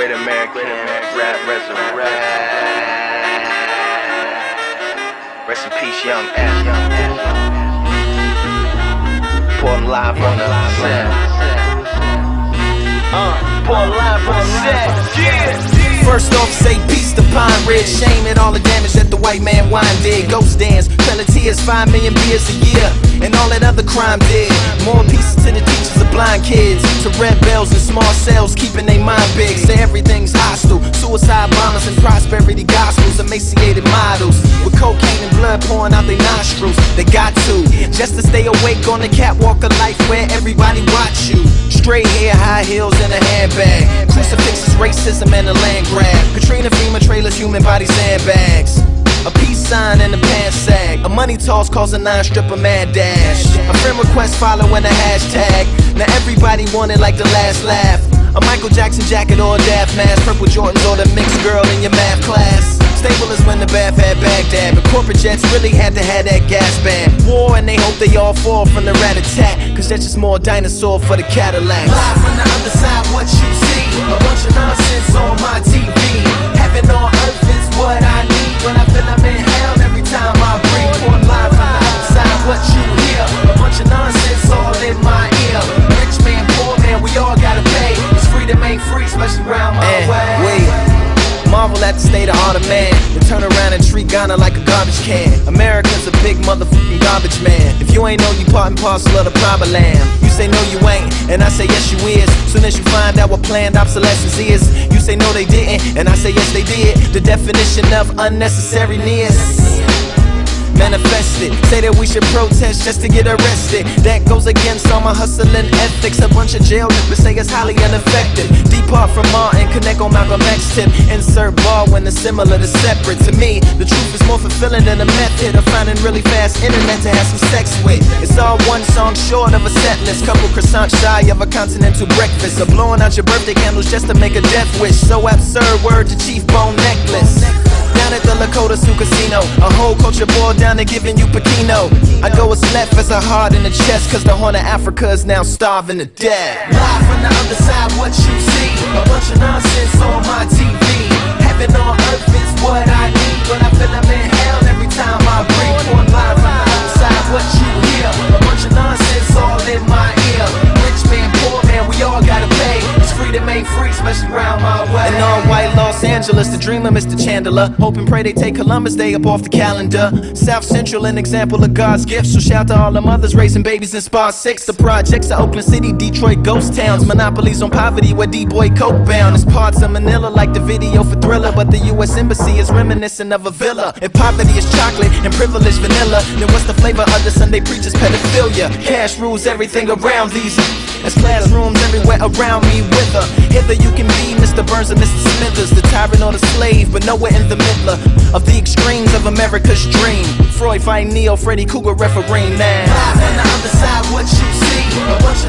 Great American Rap Resurrect. Rest in peace, young F. Pouring live on the set. Pouring live on the set. Yeah. First off, say peace to Pine Ridge. Shame at all the damage that the white man wine did. Ghost dance, Pelletiers, 5 million beers a year, and all that other crime did. More pieces to the teachers of blind kids, to red bells and small cells, keeping their mind big. Say everything's hostile, suicide bombers and prosperity gospels, emaciated models with cocaine and blood pouring out their nostrils. They got to, just to stay awake on the catwalk of life where everybody watch you. Straight hair, high heels, and a handbag. Crucifixes, racism, and a land grab. Katrina, FEMA trailers, human body sandbags. A peace sign and a pants sag. A money toss calls a 9-stripper mad dash. A friend request following a hashtag. Now everybody wanted like the last laugh. A Michael Jackson jacket or a Daft mask. Purple Jordans or the mixed girl in your math class. Stable is when the Bath had Baghdad, but corporate jets really had to have that gas band. War and they hope they all fall from the rat attack, cause that's just more dinosaur for the Cadillacs. Live from the other side, what you see, a bunch of nonsense on my TV. Heaven on earth is what I need when I feel I'm in hell every time I breathe. One live from the other side, what you hear, a bunch of nonsense all in my ear. Rich man, poor man, we all gotta pay. It's freedom ain't free, especially round my way. Marvel at the state of art of man, and turn around and treat Ghana like a garbage can. America's a big motherfucking garbage man. If you ain't know, you part and parcel of the proper land. You say no you ain't, and I say yes you is. Soon as you find out what planned obsolescence is, you say no they didn't, and I say yes they did. The definition of unnecessariness manifested. Say that we should protest just to get arrested. That goes against all my hustling ethics. A bunch of jail nippers say it's highly ineffective. Depart from Martin, connect on Malcolm X tip. Insert bar when the similar to separate. To me, the truth is more fulfilling than a method of finding really fast internet to have some sex with. It's all one song short of a set list. Couple croissants shy of a continental breakfast. Or blowing out your birthday candles just to make a death wish. So absurd, word to Chief Bone Necklace. Down at the Lakota Sioux Casino, a whole culture boiled down to giving you Pekino. I go as left as a heart in the chest, cause the Horn of Africa is now starving to death. Live from the other side, what you see, a bunch of nonsense on my TV. Heaven on earth is what I need when I feel I'm in hell every time I breathe. One live from the other side, what you hear, a bunch of nonsense all in my ear. Rich man, poor man, we all gotta pay. It's freedom ain't free, especially round my way. In all white Los Angeles, the dreamer Mr. Chandler. Hope and pray they take Columbus Day up off the calendar. South Central, an example of God's gift. So shout to all the mothers raising babies in Spar 6. The projects of Oakland City, Detroit ghost towns. Monopolies on poverty where D-boy coke bound. It's parts of Manila like the video for Thriller, but the U.S. Embassy is reminiscent of a villa. If poverty is chocolate and privilege vanilla, then what's the flavor of the Sunday preacher's pedophilia? Cash rules everything around these. There's classrooms everywhere around me with her. Hither you can be Mr. Burns and Mr. Smithers, the tyrant or the slave, but nowhere in the middle of the extremes of America's dream. Freud fighting Neo, Freddy Cougar refereeing now. Live on the other side, what you see, a bunch